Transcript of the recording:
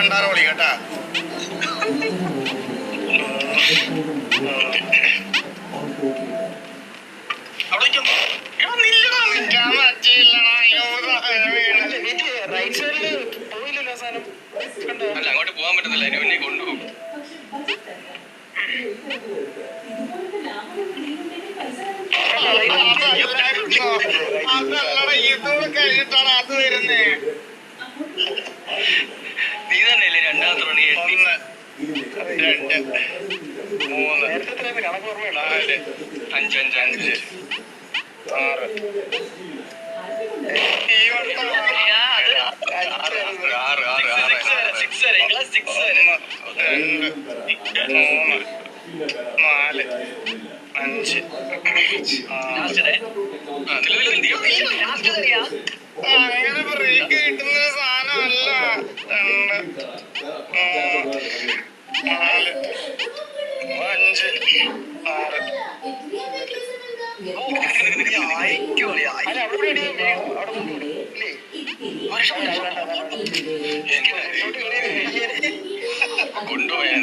കണ്ടാറ വിളി കേട്ടാ. അങ്ങോട്ട് പോകാൻ പറ്റത്തില്ല, എന്നെ കൊണ്ടുപോകും. അതല്ലടാ, ഇതോടെ കഴിഞ്ഞിട്ടാണ് അത് വരുന്നേ. നീ തന്നെയല്ലേ രണ്ടാമത്തെ മണി? 1 2 3 4 5 5 5 6 ഈ വട്ടം 2 അങ്ങനെ ബ്രേക്ക് കിട്ടുന്ന സാധനമല്ല. 2 3 4 5 കൊണ്ടുപോയാ